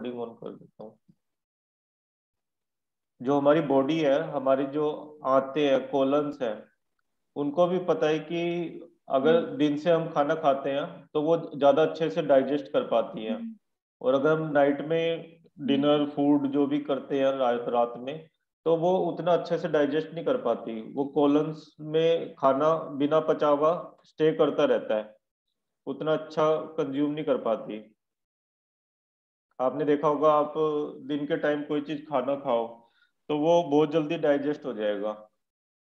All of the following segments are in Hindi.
रिकॉर्डिंग ऑन कर देता हूँ। जो हमारी बॉडी है, हमारी जो आंतें हैं, कोलन्स हैं, उनको भी पता है कि अगर दिन से हम खाना खाते हैं तो वो ज़्यादा अच्छे से डाइजेस्ट कर पाती हैं। और अगर हम नाइट में डिनर फूड जो भी करते हैं रात रात में, तो वो उतना अच्छे से डाइजेस्ट नहीं कर पाती। वो कोलन्स में खाना बिना पचा हुआ स्टे करता रहता है, उतना अच्छा कंज्यूम नहीं कर पाती। आपने देखा होगा, आप दिन के टाइम कोई चीज़ खाना खाओ तो वो बहुत जल्दी डाइजेस्ट हो जाएगा,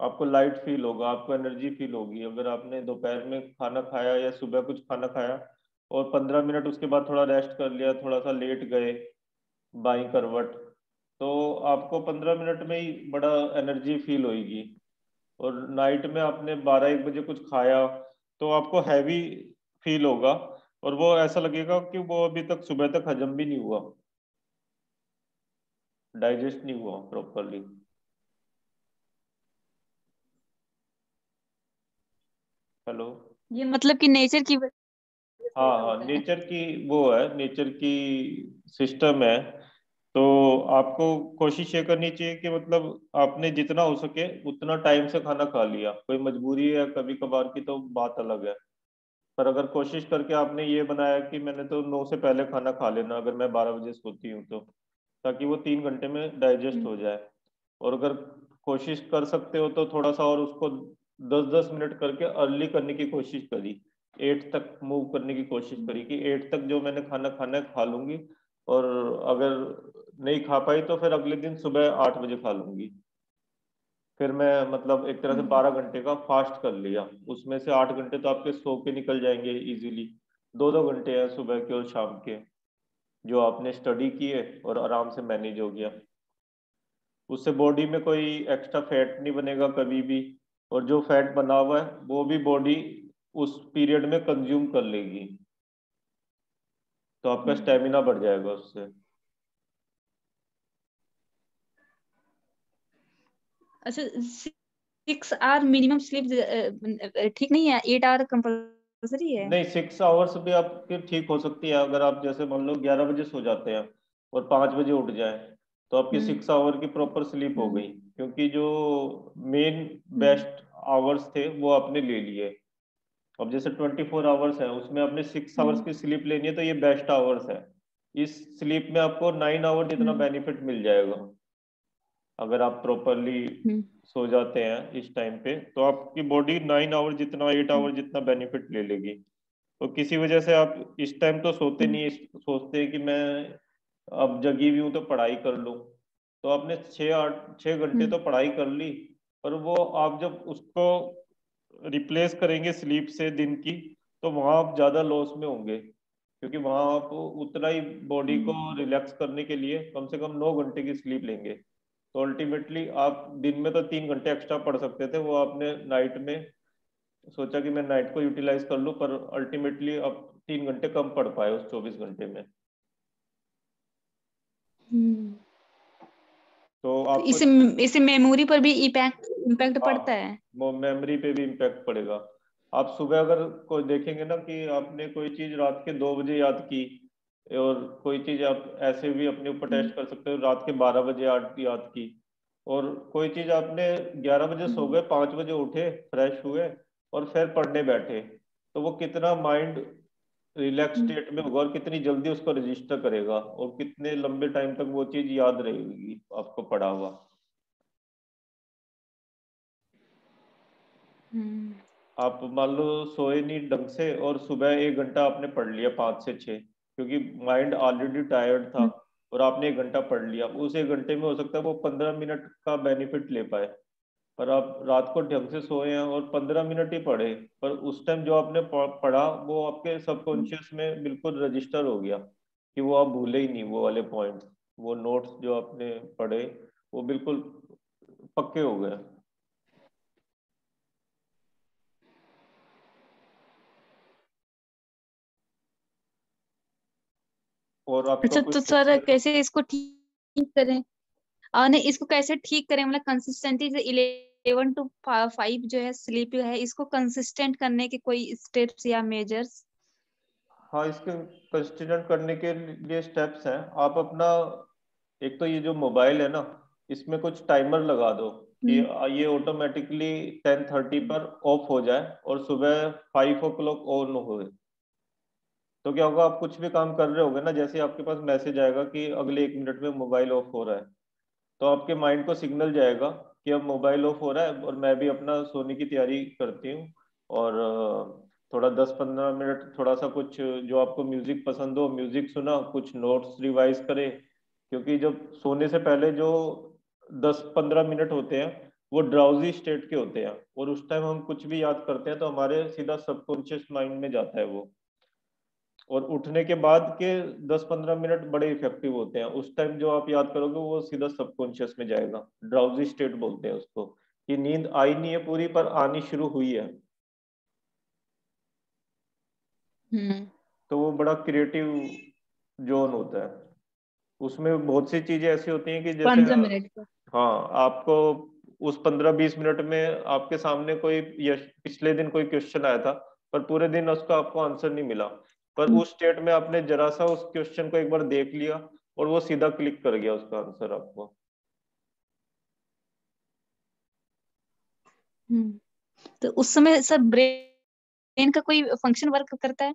आपको लाइट फील होगा, आपको एनर्जी फील होगी। अगर आपने दोपहर में खाना खाया या सुबह कुछ खाना खाया और 15 मिनट उसके बाद थोड़ा रेस्ट कर लिया, थोड़ा सा लेट गए बाई करवट, तो आपको 15 मिनट में ही बड़ा एनर्जी फील होगी। और नाइट में आपने 12-1 बजे कुछ खाया तो आपको हैवी फील होगा, और वो ऐसा लगेगा कि वो अभी तक सुबह तक हजम भी नहीं हुआ, डाइजेस्ट नहीं हुआ प्रॉपरली। हेलो। ये मतलब कि नेचर की वजह से हाँ ऐसा हाँ, होता है। नेचर की वो है, नेचर की सिस्टम है। तो आपको कोशिश ये करनी चाहिए कि मतलब आपने जितना हो सके उतना टाइम से खाना खा लिया। कोई मजबूरी है कभी कभार की तो बात अलग है, पर अगर कोशिश करके आपने ये बनाया कि मैंने तो 9 से पहले खाना खा लेना, अगर मैं 12 बजे सोती हूँ तो, ताकि वो 3 घंटे में डाइजेस्ट हम्म। हो जाए। और अगर कोशिश कर सकते हो तो थोड़ा सा और उसको 10-10 मिनट करके अर्ली करने की कोशिश करी, 8 तक मूव करने की कोशिश करी कि 8 तक जो मैंने खाना खाना है खा लूंगी। और अगर नहीं खा पाई तो फिर अगले दिन सुबह 8 बजे खा लूंगी। फिर मैं मतलब एक तरह से हम्म। 12 घंटे का फास्ट कर लिया। उसमें से 8 घंटे तो आपके सो के निकल जाएंगे इजीली, 2-2 घंटे हैं सुबह के और शाम के जो आपने स्टडी किए और आराम से मैनेज हो गया। उससे बॉडी में कोई एक्स्ट्रा फैट नहीं बनेगा कभी भी, और जो फैट बना हुआ है वो भी बॉडी उस पीरियड में कंज्यूम कर लेगी, तो आपका हम्म। स्टेमिना बढ़ जाएगा उससे। अच्छा, 6 आवर मिनिमम स्लीप ठीक नहीं है? 8 आवर कंपल्सरी है? नहीं, 6 आवर्स भी आपकी ठीक हो सकती है। अगर आप जैसे मान लो 11 बजे सो जाते हैं और 5 बजे उठ जाए, तो आपकी हम्म। 6 आवर की प्रॉपर स्लीप हो हम्म। गई, क्योंकि जो मेन हम्म। बेस्ट आवर्स थे वो आपने ले लिए। अब जैसे 24 आवर्स है, उसमें आपने 6 आवर्स हम्म। की स्लीप लेनी है तो ये बेस्ट आवर्स है। इस स्लीप में आपको 9 आवर जितना हम्म। बेनिफिट मिल जाएगा। अगर आप प्रॉपरली हम्म। सो जाते हैं इस टाइम पे तो आपकी बॉडी 9 आवर जितना, 8 आवर हम्म। जितना बेनिफिट ले लेगी। तो किसी वजह से आप इस टाइम तो सोते हम्म। नहीं, सोचते हैं कि मैं अब जगी हुई हूँ तो पढ़ाई कर लूँ। तो आपने 6 घंटे हम्म। तो पढ़ाई कर ली, पर वो आप जब उसको रिप्लेस करेंगे स्लीप से दिन की, तो वहाँ आप ज़्यादा लॉस में होंगे, क्योंकि वहाँ आप उतना ही बॉडी को हम्म। रिलैक्स करने के लिए कम से कम 9 घंटे की स्लीप लेंगे। तो अल्टीमेटली आप दिन में तो 3 घंटे एक्स्ट्रा पढ़ सकते थे, वो आपने नाइट में सोचा कि मैं नाइट को यूटिलाइज कर लूँ, पर अल्टीमेटली आप 3 घंटे कम पढ़ पाए उस 24 घंटे में। हम्म। तो तो आपको, इसे इसे मेमोरी पर भी इम्पैक्ट इम्पैक्ट हाँ, पड़ता है? वो मेमोरी पे भी इम्पैक्ट पड़ेगा। आप सुबह अगर कोई देखेंगे ना कि आपने कोई चीज़ रात के 2 बजे याद की, और कोई चीज़ आप ऐसे भी अपने ऊपर हम्म। टेस्ट कर सकते हो, रात के 12 बजे याद की, और कोई चीज़ आपने 11 बजे सो हम्म। गए, 5 बजे उठे, फ्रेश हुए और फिर पढ़ने बैठे, तो वो कितना माइंड रिलैक्स हम्म। स्टेट में होगा और कितनी जल्दी उसको रजिस्टर करेगा और कितने लंबे टाइम तक वो चीज़ याद रहेगी आपको पढ़ा हुआ। हम्म। आप मान लो सोए नहीं ढंग से और सुबह 1 घंटा आपने पढ़ लिया 5 से 6, क्योंकि माइंड ऑलरेडी टायर्ड था, हम्म। और आपने 1 घंटा पढ़ लिया, उस 1 घंटे में हो सकता है वो 15 मिनट का बेनिफिट ले पाए। पर आप रात को ढंग से सोए हैं और 15 मिनट ही पढ़े, पर उस टाइम जो आपने पढ़ा वो आपके सबकॉन्शियस में बिल्कुल रजिस्टर हो गया कि वो आप भूले ही नहीं, वो वाले पॉइंट्स, वो नोट्स जो आपने पढ़े वो बिल्कुल पक्के हो गए। और आपका अच्छा, कोई तो सर क्वेश्चन? कैसे इसको ठीक करें? नहीं, इसको कैसे ठीक करें? मतलब कंसिस्टेंसी से 11 to 5 जो है स्लीप है, इसको कंसिस्टेंट करने के कोई स्टेप्स या मेजर्स? हाँ, इसके कंसिस्टेंट करने के लिए स्टेप्स हैं। आप अपना, एक तो ये जो मोबाइल है ना, इसमें कुछ टाइमर लगा दो कि हम्म ये ऑटोमेटिकली 10:30 पर ऑफ हो जाए और सुबह 5 o'clock ऑन हो। तो क्या होगा, आप कुछ भी काम कर रहे होगे ना, जैसे आपके पास मैसेज आएगा कि अगले 1 मिनट में मोबाइल ऑफ हो रहा है, तो आपके माइंड को सिग्नल जाएगा कि अब मोबाइल ऑफ हो रहा है और मैं भी अपना सोने की तैयारी करती हूँ। और थोड़ा 10-15 मिनट थोड़ा सा कुछ जो आपको म्यूजिक पसंद हो म्यूजिक सुना, कुछ नोट्स रिवाइज करे। क्योंकि जब सोने से पहले जो 10-15 मिनट होते हैं वो ड्राउजी स्टेट के होते हैं, और उस टाइम हम कुछ भी याद करते हैं तो हमारे सीधा सबकॉन्शियस माइंड में जाता है वो। और उठने के बाद के 10-15 मिनट बड़े इफेक्टिव होते हैं। उस टाइम जो आप याद करोगे वो सीधा सबकॉन्शियस में जाएगा। ड्राउजी स्टेट बोलते हैं उसको, कि नींद आई नहीं है पूरी पर आनी शुरू हुई है। हम्म तो वो बड़ा क्रिएटिव जोन होता है। उसमें बहुत सी चीजें ऐसी होती हैं कि जैसे 15 मिनट का। हाँ, आपको उस 15-20 मिनट में आपके सामने कोई, या पिछले दिन कोई क्वेश्चन आया था पर पूरे दिन उसका आपको आंसर नहीं मिला, पर हम्म उस स्टेट में आपने जरा सा उस क्वेश्चन को एक बार देख लिया और वो सीधा क्लिक कर गया उसका आंसर आपको। हम्म। तो उस समय सर ब्रेन का कोई फंक्शन वर्क करता है?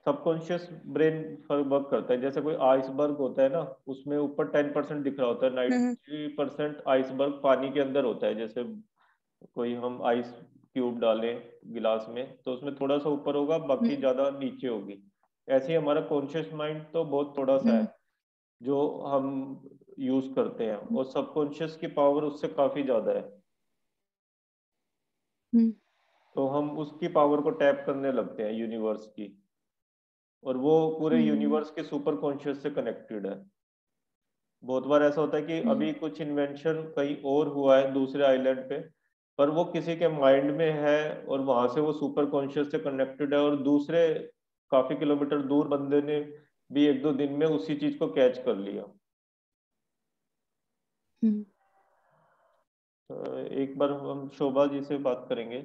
सबकॉन्शियस ब्रेन वर्क करता है। जैसे कोई आइसबर्ग होता है ना, उसमें ऊपर 10% दिख रहा होता है, हम्म 90% आइसबर्ग पानी के अंदर होता है। जैसे कोई हम आइस क्यूब डालें गिलास में तो उसमें थोड़ा सा ऊपर होगा, बाकी हम्म ज्यादा नीचे होगी। ऐसे ही हमारा कॉन्शियस माइंड तो बहुत थोड़ा सा हम्म है जो हम यूज करते हैं, और सबकॉन्शियस की पावर उससे काफी ज्यादा है। हम्म तो हम उसकी पावर को टैप करने लगते हैं, यूनिवर्स की। और वो पूरे हम्म यूनिवर्स के सुपर कॉन्शियस से कनेक्टेड है। बहुत बार ऐसा होता है कि हम्म अभी कुछ इन्वेंशन कहीं और हुआ है दूसरे आइलैंड पे, पर वो किसी के माइंड में है और वहां से वो सुपर कॉन्शियस से कनेक्टेड है, और दूसरे काफी किलोमीटर दूर बंदे ने भी 1-2 दिन में उसी चीज को कैच कर लिया। हम्म एक बार हम शोभा जी से बात करेंगे।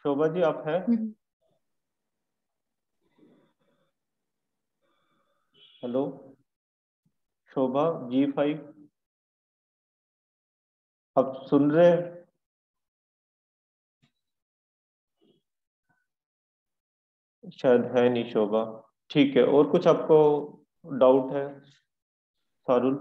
शोभा जी, आप हैं? हम्म। हेलो, शोभा G5, आप सुन रहे हैं? शायद है नहीं शोभा। ठीक है, और कुछ आपको डाउट है सारुल?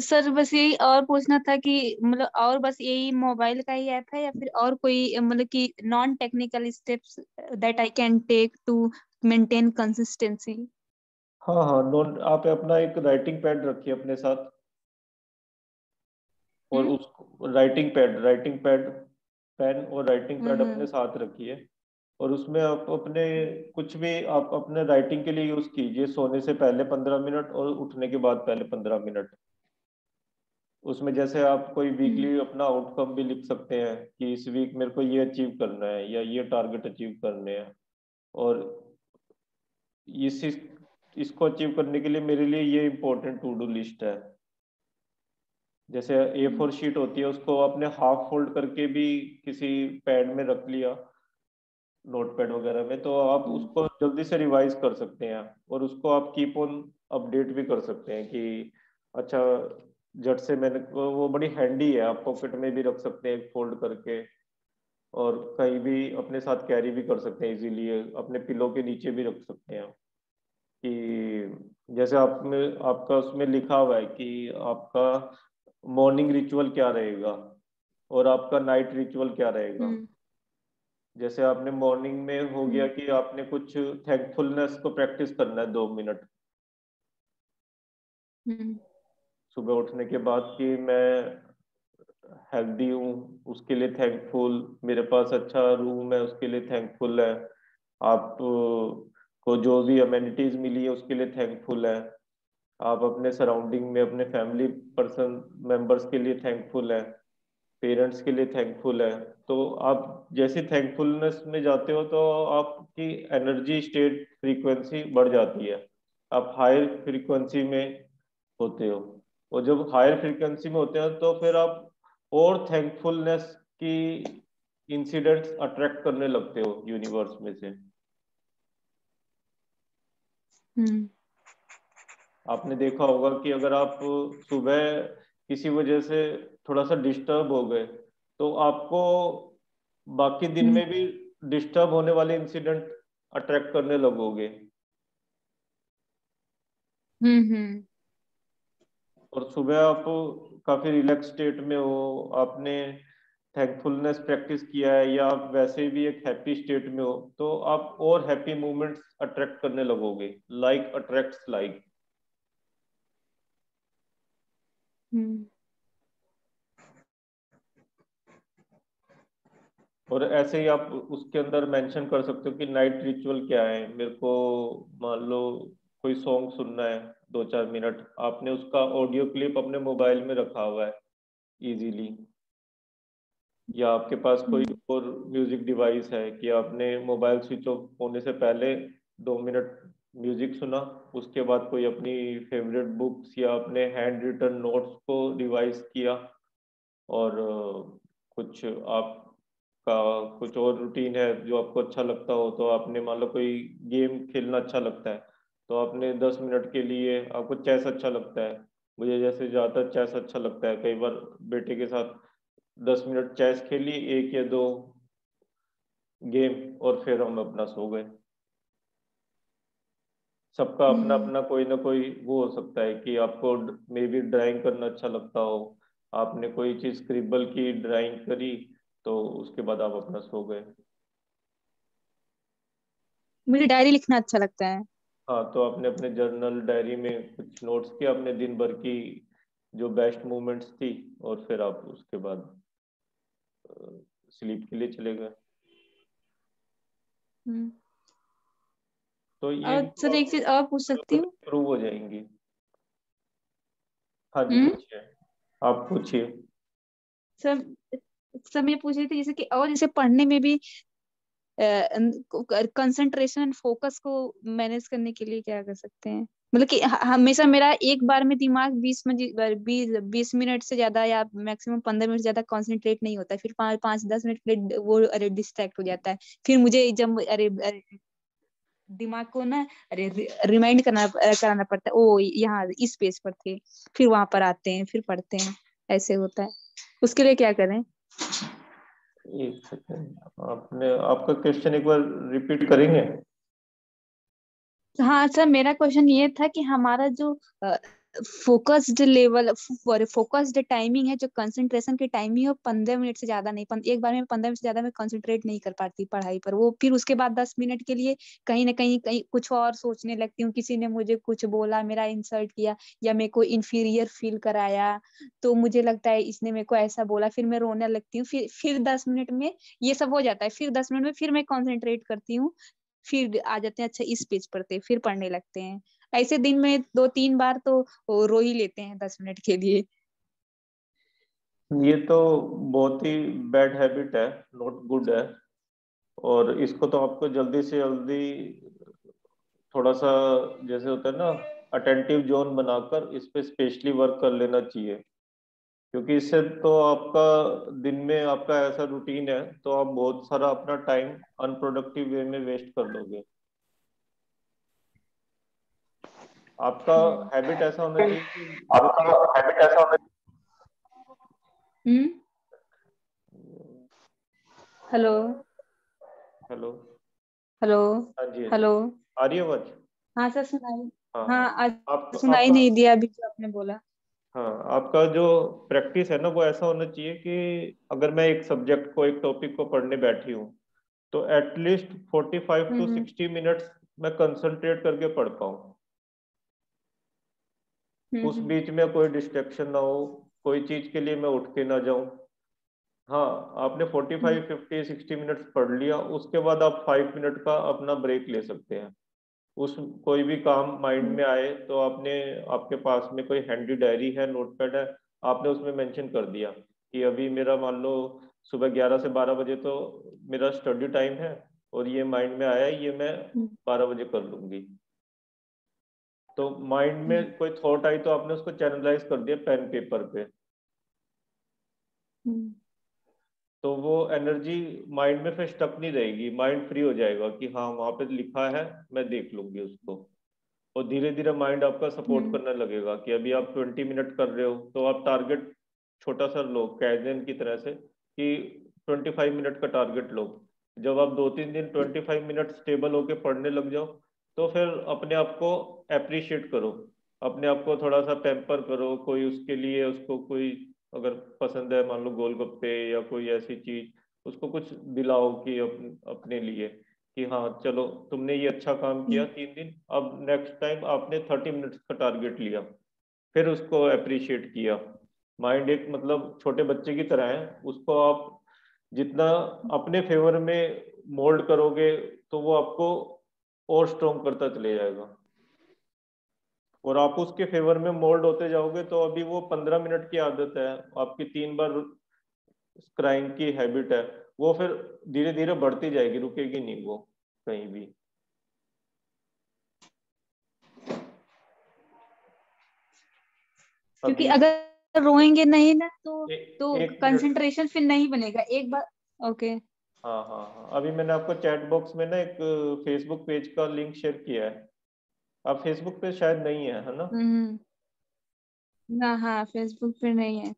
सर बस यही और पूछना था कि मतलब और बस यही मोबाइल का ही ऐप है या फिर और कोई मतलब कि non technical steps that I can take to maintain consistency? हाँ हाँ, नोट, आप अपना एक राइटिंग पैड रखिए अपने साथ, और हम्म उस राइटिंग पैड, पेन और राइटिंग पैड अपने हम्म साथ रखिए। और उसमें आप अपने कुछ भी आप अपने राइटिंग के लिए यूज कीजिए, सोने से पहले 15 मिनट और उठने के बाद पहले 15 मिनट। उसमें जैसे आप कोई हम्म वीकली अपना आउटकम भी लिख सकते हैं कि इस वीक मेरे को ये अचीव करना है या ये टारगेट अचीव करने हैं, और इस इसको अचीव करने के लिए मेरे लिए ये इंपॉर्टेंट टू डू लिस्ट है। जैसे A4 शीट होती है, उसको आपने हाफ फोल्ड करके भी किसी पैड में रख लिया, नोटपैड वगैरह में, तो आप हम्म उसको जल्दी से रिवाइज कर सकते हैं। और उसको आप कीप ऑन अपडेट भी कर सकते हैं कि अच्छा, झट से मैंने वो बड़ी हैंडी है, आप पॉकेट में भी रख सकते हैं फोल्ड करके, और कहीं भी अपने साथ कैरी भी कर सकते हैं इजीली, अपने पिलो के नीचे भी रख सकते हैं। कि जैसे आप में आपका उसमें लिखा हुआ है कि आपका मॉर्निंग रिचुअल क्या रहेगा और आपका नाइट रिचुअल क्या रहेगा। हम्म जैसे आपने मॉर्निंग में हो गया हम्म कि आपने कुछ थैंकफुलनेस को प्रैक्टिस करना है 2 मिनट हम्म सुबह उठने के बाद, कि मैं हेल्दी हूँ उसके लिए थैंकफुल, मेरे पास अच्छा रूम है उसके लिए थैंकफुल है, आप को जो भी अमेनिटीज मिली है उसके लिए थैंकफुल है, आप अपने सराउंडिंग में अपने फैमिली पर्सन मेंबर्स के लिए थैंकफुल है, पेरेंट्स के लिए थैंकफुल है। तो आप जैसे थैंकफुलनेस में जाते हो तो आपकी एनर्जी स्टेट फ्रीक्वेंसी बढ़ जाती है, आप हायर फ्रीक्वेंसी में होते हो। और जब हायर फ्रीक्वेंसी में होते हैं तो फिर आप और थैंकफुलनेस की इंसिडेंट्स अट्रैक्ट करने लगते हो यूनिवर्स में से। आपने देखा होगा कि अगर आप सुबह किसी वजह से थोड़ा सा डिस्टर्ब हो गए तो आपको बाकी दिन हम्म में भी डिस्टर्ब होने वाले इंसिडेंट अट्रैक्ट करने लगोगे। हम्म। और सुबह आप काफी रिलैक्स स्टेट में हो, आपने थैंकफुलनेस प्रैक्टिस किया है या आप वैसे भी एक हैप्पी स्टेट में हो, तो आप और हैप्पी मोमेंट्स अट्रैक्ट करने लगोगे। Like attracts like. हम्म और ऐसे ही आप उसके अंदर मेंशन कर सकते हो कि नाइट रिचुअल क्या है मेरे को। मान लो कोई सॉन्ग सुनना है 2-4 मिनट, आपने उसका ऑडियो क्लिप अपने मोबाइल में रखा हुआ है इजीली, या आपके पास कोई हम्म और म्यूजिक डिवाइस है कि आपने मोबाइल स्विच ऑफ होने से पहले 2 मिनट म्यूजिक सुना, उसके बाद कोई अपनी फेवरेट बुक्स या अपने हैंड रिटन नोट्स को रिवाइज किया, और कुछ आपका कुछ और रूटीन है जो आपको अच्छा लगता हो, तो आपने मान लो कोई गेम खेलना अच्छा लगता है तो आपने 10 मिनट के लिए, आपको चेस अच्छा लगता है, मुझे जैसे ज़्यादातर चेस अच्छा लगता है, कई बार बेटे के साथ 10 मिनट चेस खेली, 1 या 2 गेम, और फिर हम अपना सो गए। सबका अपना हम्म। अपना कोई ना कोई वो हो सकता है कि आपको मे बी ड्राइंग करना अच्छा लगता हो, आपने कोई चीज स्क्रिबल की, ड्राइंग करी, तो उसके बाद आप अपना सो गए। मुझे डायरी लिखना अच्छा लगता है। हाँ, तो आपने अपने जर्नल डायरी में कुछ नोट्स किया अपने दिन भर की जो बेस्ट मोमेंट्स थी, और फिर आप उसके बाद स्लीप के लिए चले गए। हम्म। तो ये और सर एक चीज और पूछ सकती हूँ? इम्प्रूव हो जाएंगी। हाँ जी, हम्म। पूछिए। आप पूछिए। सर सर मैं पूछ रही थी जैसे कि और जैसे पढ़ने में भी कंसंट्रेशन एंड फोकस को मैनेज करने के लिए क्या कर सकते हैं? मतलब कि हमेशा मेरा एक बार में दिमाग 20 मिनट से ज्यादा या मैक्सिमम 15 मिनट से ज्यादा कंसंट्रेट नहीं होता है। फिर 5-10 मिनट के लिए वो अरे डिस्ट्रैक्ट हो जाता है। फिर मुझे जब अरे दिमाग को ना अरे रिमाइंड कराना पड़ता है, ओ यहाँ इस पेज पर थे, फिर वहां पर आते हैं, फिर पढ़ते हैं, ऐसे होता है। उसके लिए क्या करें? 1 सेकेंड, आपने आपका क्वेश्चन एक बार रिपीट करेंगे? हाँ सर, मेरा क्वेश्चन ये था कि हमारा जो फोकस्ड लेवल फोकस्ड टाइमिंग है, जो कंसंट्रेशन की टाइमिंग है, वो 15 मिनट से ज्यादा नहीं, एक बार में 15 मिनट से ज्यादा मैं कंसंट्रेट नहीं कर पाती पढ़ाई पर। वो फिर उसके बाद 10 मिनट के लिए कहीं ना कहीं कुछ और सोचने लगती हूँ। किसी ने मुझे कुछ बोला, मेरा इंसल्ट किया, या मेरे को इंफीरियर फील कराया, तो मुझे लगता है इसने मेरे को ऐसा बोला, फिर मैं रोने लगती हूँ। फिर 10 मिनट में ये सब हो जाता है। फिर 10 मिनट में फिर मैं कंसंट्रेट करती हूँ, फिर आ जाते हैं, अच्छा इस पेज पढ़ते हैं, फिर पढ़ने लगते हैं। ऐसे दिन में 2-3 बार तो वो रो ही लेते हैं 10 मिनट के लिए। ये तो बहुत ही बैड हैबिट है, नॉट गुड है। और इसको तो आपको जल्दी से जल्दी थोड़ा सा, जैसे होता है ना, अटेंटिव जोन बनाकर इस पे स्पेशली वर्क कर लेना चाहिए। क्योंकि इससे तो आपका दिन में आपका ऐसा रूटीन है तो आप बहुत सारा अपना टाइम अनप्रोडक्टिव वे में वेस्ट कर दोगे। आपका हम्म। हैबिट ऐसा होना चाहिए कि जो आपका हैबिट ऐसा होना चाहिए। हम्म। हेलो। हेलो। हेलो। हाँ जी, हाँ जी। हेलो। आ रही है आवाज? हाँ सर, सुनाई। हाँ, हाँ। हाँ, आज आप सुनाई आपका नहीं दिया अभी जो आपने बोला। हाँ, आपका जो प्रैक्टिस है ना वो ऐसा होना चाहिए कि अगर मैं एक सब्जेक्ट को, एक टॉपिक को पढ़ने बैठी हूँ, तो एटलीस्ट 45 टू हम्म 60 मिनट्स मैं कंसंट्रेट करके पढ़ पाऊँ। उस हम्म बीच में कोई डिस्ट्रैक्शन ना हो, कोई चीज के लिए मैं उठ के ना जाऊं। हाँ, आपने फोर्टी हम्म फाइव फिफ्टी 60 मिनट्स पढ़ लिया, उसके बाद आप 5 मिनट का अपना ब्रेक ले सकते हैं। उस कोई भी काम माइंड हम्म में आए तो आपने, आपके पास में कोई हैंडी डायरी है, नोटपैड है, आपने उसमें मेंशन कर दिया कि अभी मेरा मान लो सुबह 11 से 12 बजे तो मेरा स्टडी टाइम है, और ये माइंड में आया है, ये मैं हम्म 12 बजे कर लूंगी। तो माइंड हम्म में कोई थॉट आई तो आपने उसको चैनलाइज कर दिया पेन पेपर पे। हम्म। तो वो एनर्जी माइंड में फिर स्टक नहीं रहेगी, माइंड फ्री हो जाएगा कि हाँ वहां पे लिखा है, मैं देख लूंगी उसको। और धीरे धीरे माइंड आपका सपोर्ट हम्म करने लगेगा कि अभी आप 20 मिनट कर रहे हो, तो आप टारगेट छोटा सा लो कैजन की तरह से कि 25 मिनट का टारगेट लो। जब आप 2-3 दिन 25 मिनट स्टेबल होके पढ़ने लग जाओ, तो फिर अपने आप को अप्रिशिएट करो, अपने आप को थोड़ा सा पैम्पर करो। कोई उसके लिए उसको कोई अगर पसंद है, मान लो गोलगप्पे या कोई ऐसी चीज, उसको कुछ दिलाओ कि अपने लिए कि हाँ चलो तुमने ये अच्छा काम किया हम्म 3 दिन, अब नेक्स्ट टाइम आपने 30 मिनट्स का टारगेट लिया, फिर उसको अप्रिशिएट किया। माइंड एक मतलब छोटे बच्चे की तरह है, उसको आप जितना अपने फेवर में मोल्ड करोगे, तो वो आपको और स्ट्रोंग करता चले जाएगा। और आप उसके फेवर में मोल्ड होते जाओगे, तो अभी वो 15 मिनट की आदत है, आपकी 3 बार स्क्राइंग की हैबिट है, वो फिर धीरे धीरे बढ़ती जाएगी, रुकेगी नहीं वो कहीं भी। क्योंकि अभी अगर रोएंगे नहीं ना तो ए, तो 1 मिनट। कंसंट्रेशन फिर नहीं बनेगा एक बार। ओके। हाँ हाँ हाँ, अभी मैंने आपको चैट बॉक्स में ना एक फेसबुक पेज का लिंक शेयर किया है। आप फेसबुक पे शायद नहीं है ना? हम्म ना, हाँ फेसबुक पे नहीं है।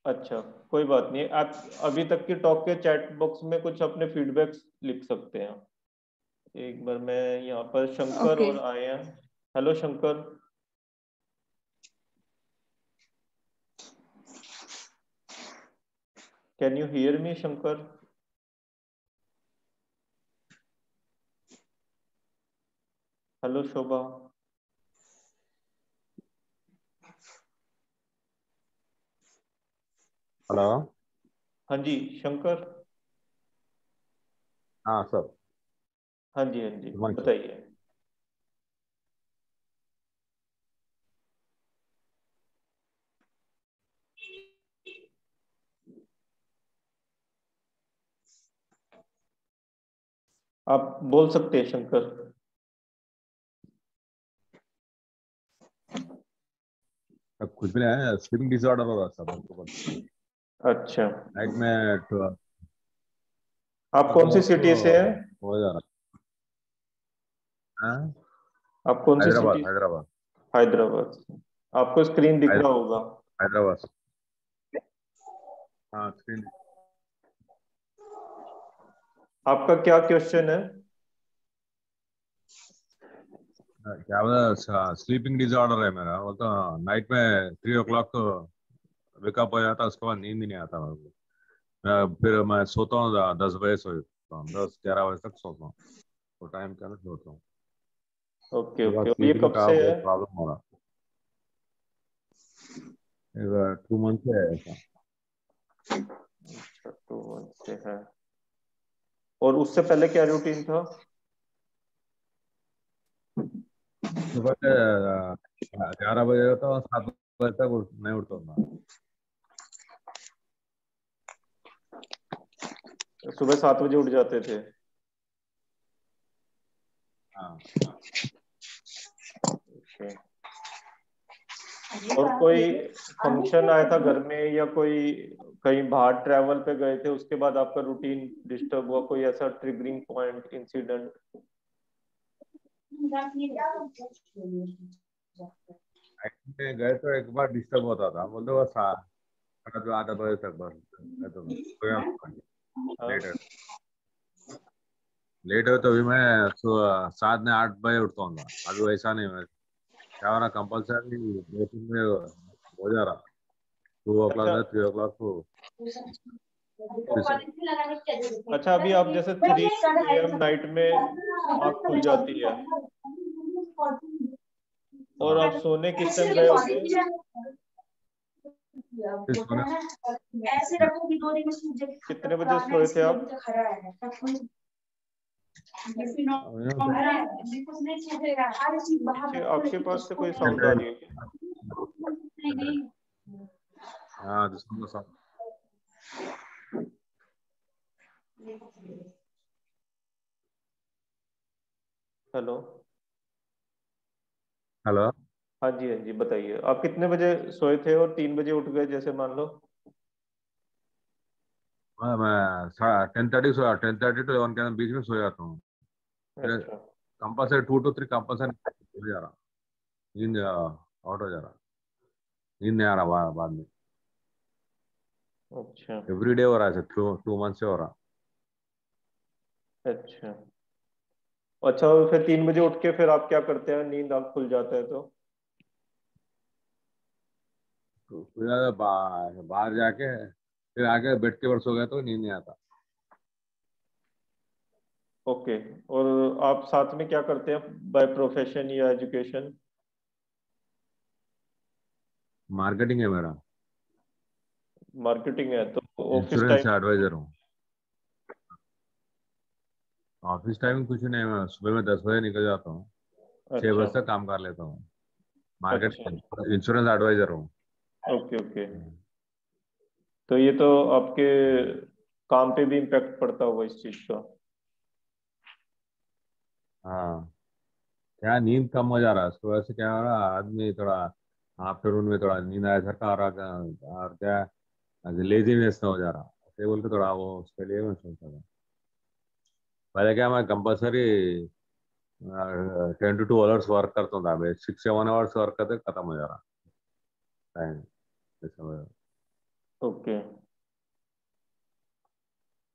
अच्छा, कोई बात नहीं, आप अभी तक की टॉक के चैट बॉक्स में कुछ अपने फीडबैक्स लिख सकते हैं। एक बार मैं यहाँ पर शंकर ओके। और आए हैं। Hello Shankar, can you hear me Shankar? Hello Shobha. Hello. हाँ जी शंकर। हाँ सर। हाँ जी हाँ जी, गुड मॉर्निंग सर। बताइए। आप बोल सकते हैं शंकर। कुछ भी नहीं है, स्लीपिंग डिसऑर्डर हो रहा था मेरे को। अच्छा, नाइट में आप 2 कौन सी o'clock को सिटी से हैं? हो जा रहा है। हाँ? आप कौन सी हैदराबाद सिटी? हैदराबाद। हैदराबाद से। आपको स्क्रीन दिख रहा होगा। हैदराबाद। हाँ स्क्रीन। आपका क्या क्वेश्चन है? क्या बोला, स्लीपिंग डिसऑर्डर है मेरा, वो तो नाइट में 3 o'clock को वेकअप हो जाता, उसके बाद नींद ही नहीं आता मेरे को। फिर मैं सोता हूँ 10 बजे सोता हूँ, 10-11 बजे तक सोता हूँ। वो टाइम के अंदर सोता हूँ। ओके उसके बाद ओके, और ये स्लीपिंग कब का से है? बहुत प्रॉब्लम हो रहा है। 2 मंथ से है ऐसा। अच्छा, 2 मंथ से है। और उससे पहले क्या रूटीन था? सुबह के 11 बजे होता और 7 बजे तक नहीं उठता हूँ मैं। सुबह 7 बजे उठ जाते थे? हाँ। ओके। और कोई फंक्शन आया था घर में, या कोई कहीं बाहर ट्रैवल पे गए थे, उसके बाद आपका रूटीन डिस्टर्ब हुआ, कोई ऐसा ट्रिगरिंग पॉइंट इंसिडेंट? में गए तो एक बार डिस्टर्ब होता था, बोलते बस 8 बजे तक बस गए तो लेट है। हाँ। लेट है तो भी मैं 7 नहीं 8 बजे उठता हूँ। अभी वैसा नहीं, मैं क्या हो रहा, कंपल्सरी मीटिंग में हो जा रहा। 2 o'clock अच्छा है, 3 o'clock को ऑफिस है। अच्छा, अभी आप जैसे 3 AM नाइट में आँख खुल जाती है, और हाँ। आप सोने किस टाइम गए होते हैं? फिर सोने कितने बजे सोए थे आप? पीछे आपके पास से कोई साउंड आ रही है क्या? हाँ दिसंबर साल। हेलो। हेलो। हाँ जी हाँ जी, बताइए, आप कितने बजे सोए थे और 3 बजे उठ गए जैसे मान लो? मैं 10:30 सोया, 10:30 to 11 के बीच में सो जाता हूँ। फिर अच्छा कंपल्सरी 2 to 3 कंपल्सरी हो जा रहा, नींद आउट हो जा रहा, नींद नहीं आ रहा बाद में। अच्छा एवरीडे हो रहा है, 2 months से हो रहा। अच्छा अच्छा। और फिर 3 बजे उठ के फिर आप क्या करते हैं, नींद आप खुल जाता है तो? तो फिर बाहर जाके फिर आके बेड के ऊपर सो गया तो नींद नहीं आता। ओके। और आप साथ में क्या करते हैं बाय प्रोफेशन या एजुकेशन? मार्केटिंग है मेरा, मार्केटिंग है तो ऑफिस इंश्योरेंस टाइम? एडवाइजर हूँ। ऑफिस टाइम कुछ नहीं, मैं सुबह में 10 बजे निकल जाता हूँ, 6 बजे अच्छा तक काम कर लेता हूँ। मार्केट अच्छा। इंश्योरेंस एडवाइजर हूँ। Okay okay. तो ये तो आपके काम पे भी इम्पेक्ट पड़ता होगा इस चीज का। हाँ, क्या नींद कम हो जा रहा है उसकी वजह से, क्या हो रहा है आदमी थोड़ा आफ्टरनून में थोड़ा नींद आया था आ रहा, और क्या लेजीनेस हो जा रहा ऐसे बोल के थोड़ा वो उसके लिए मैं सोचता था। पहले क्या मैं कंपल्सरी 10 to 2 hours वर्क करता था, अभी 6-7 hours वर्क करते खत्म हो जा रहा टाइम ऐसा हो जा ओके। रहा।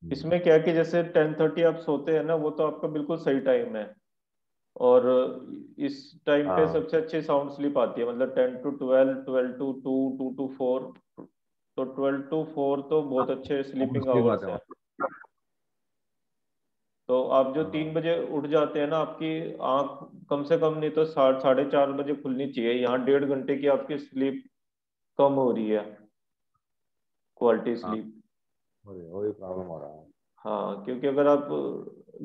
इसमें क्या है कि जैसे 10:30 आप सोते हैं ना, वो तो आपका बिल्कुल सही टाइम है। और इस टाइम पे हाँ सबसे अच्छी साउंड स्लीप आती है, मतलब 10 to 12, 12 to 2, 2 to 4। तो 12 to 4 तो बहुत अच्छे स्लीपिंग की बात आवर्स है। हैं। तो आप जो हाँ 3 बजे उठ जाते हैं ना, आपकी आंख कम से कम नहीं तो 4:30 बजे खुलनी चाहिए। यहाँ 1.5 घंटे की आपकी स्लीप कम हो रही है, क्वालिटी हाँ, स्लीप। वही प्रॉब्लम हो रहा है। हाँ, क्योंकि अगर आप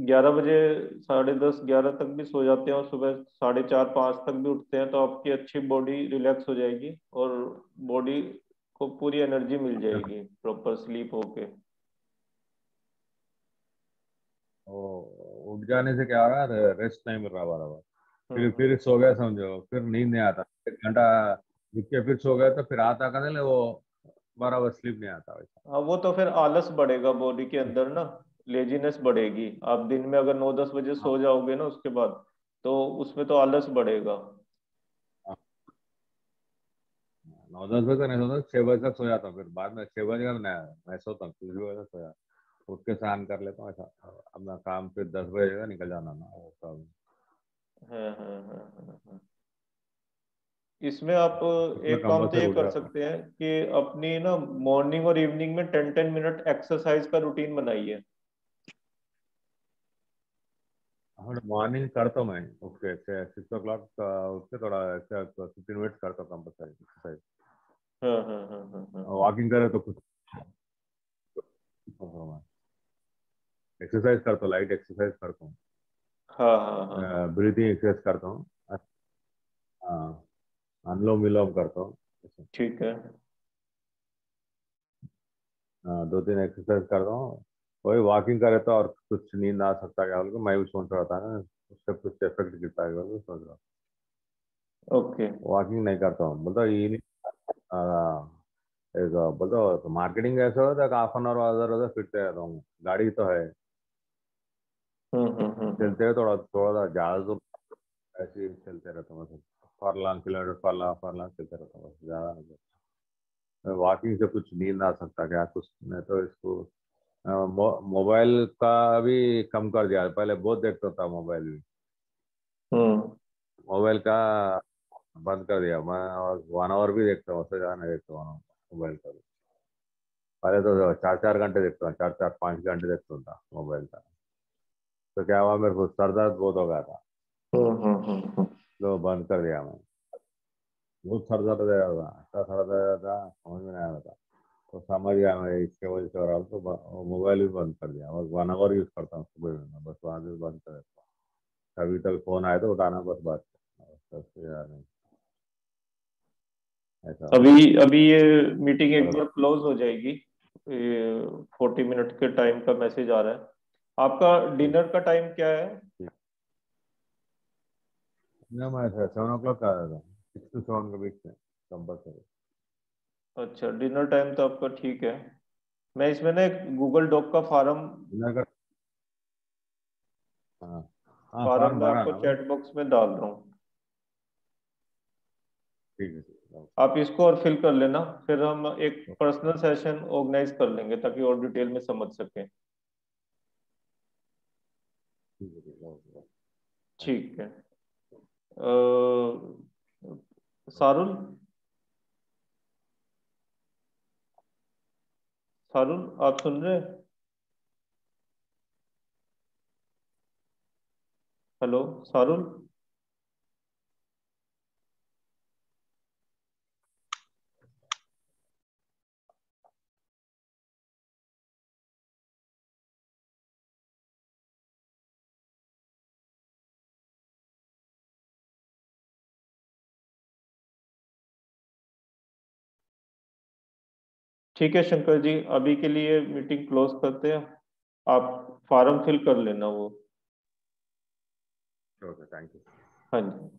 11 बजे, 10:30, 11 तक भी सो जाते हैं और सुबह 4:30, 5 तक भी उठते हैं, तो आपकी अच्छी बॉडी रिलैक्स हो जाएगी और बॉडी को पूरी एनर्जी मिल जाएगी प्रॉपर स्लीप होके। वो उठ जाने से क्या हो रहा है, रेस्ट नहीं मिल रहा बराबर। हम्म। फिर सो गया समझो, फिर नींद नहीं आता, 1 घंटा रुक के फिर सो गया तो फिर आता कदले वो बराबर स्लीप नहीं आता वैसा। हाँ, वो तो फिर आलस बढ़ेगा बॉडी के अंदर ना, लेजीनेस बढ़ेगी। आप दिन में अगर 9-10 बजे हाँ सो जाओगे ना उसके बाद, तो उसमें तो आलस बढ़ेगा। हाँ, 9-10 बजे तक नहीं सोता, 6 बजे तक सो जाता हूँ, फिर बाद में 6 बजे का मैं सोता हूँ, किसी बजे तक सोया उठ के स्नान कर लेता हूँ ऐसा। अपना काम फिर 10 बजे का निकल जाना ना वो सब। हाँ। इसमें आप उसमें एक काम तो कंपल्सरी ये उठ कर जाता हूँ। सकते हैं कि अपनी ना मॉर्निंग और इवनिंग में 10-10 मिनट एक्सरसाइज का रूटीन बनाइए। हाँ, मॉर्निंग करता हूँ मैं, उठ के 6 o'clock उठ के थोड़ा 15 मिनट करता हूँ कंपल्सरी एक्सरसाइज। हाँ। वॉकिंग करे तो कुछ एक्सरसाइज करता हूँ, लाइट एक्सरसाइज करता हूँ, हाँ। ब्रीथिंग एक्सरसाइज करता हूँ। हाँ, अनुलोम विलोम करता हूँ ऐसे। ठीक है। 2-3 एक्सरसाइज करता हूँ। वही वॉकिंग करे तो और कुछ नींद आ सकता है क्या बोल के मैं भी सोच रहा था ना, उससे कुछ इफेक्ट गिरता है बोल के सोच रहा हूँ। ओके। वॉकिंग नहीं करता हूँ, बोलता ये नहीं। एक बोलता मार्केटिंग ऐसा होता है, 1/2 an उधर उधर फिरते रहता हूँ, गाड़ी तो है, चलते हुए थोड़ा थोड़ा सा ज्यादा दूर ऐसे ही चलते रहता हूँ, मतलब फरलांग किलोमीटर फरलांग फरलांग चलते रहता हूँ, बस ज्यादा नहीं। वॉकिंग से कुछ नींद आ सकता क्या कुछ नहीं तो इसको मोबाइल का भी कम कर दिया, पहले बहुत देखता था मोबाइल भी, हम्म। मोबाइल का बंद कर दिया मैं, और 1 hour भी देखता हूँ, उससे ज़्यादा नहीं देखता हूँ मोबाइल का भी। पहले तो 4-4 घंटे देखता हूँ, 4-4-5 घंटे देखता था मोबाइल का। तो क्या हुआ, मेरे को सर दर्द बहुत हो गया था, हम्म। तो बंद कर दिया मैं। बहुत सर दर्द दे रहा था, ऐसा सर दर्द दे रहा था, समझ में नहीं आ रहा था। तो समझ गया मैं इसके वजह से हो रहा हूँ, तो मोबाइल भी बंद कर दिया, बस 1 hour यूज़ करता हूँ सुबह में, बस वहाँ भी बंद कर देता हूँ। कभी तक फोन आए तो उठाना, बस बात करना, बस उससे ज़्यादा नहीं, ऐसा हो रहा अभी अभी ये मीटिंग एक है। बार क्लोज हो जाएगी। ये 40 मिनट के टाइम का मैसेज आ रहा है। आपका डिनर का टाइम क्या है? ना मैं 7 o'clock का आया था, 6 to 7 के बीच में कंपल्सरी। अच्छा, डिनर टाइम तो आपका ठीक है। मैं इसमें ना एक गूगल डॉक का फार्म हाँ हाँ फार्म फॉर्म मैं भरा आपको ना मैं। चैट बॉक्स में डाल रहा हूँ, ठीक है ठीक है। आप इसको और फिल कर लेना, फिर हम एक पर्सनल सेशन ऑर्गेनाइज कर लेंगे ताकि और डिटेल में समझ सकें। ठीक है ठीक है ओके। ठीक है। सारुल, सारुल आप सुन रहे हैं? हेलो सारुल। ठीक है शंकर जी, अभी के लिए मीटिंग क्लोज करते हैं, आप फार्म फिल कर लेना वो। Okay thank you. हाँ जी।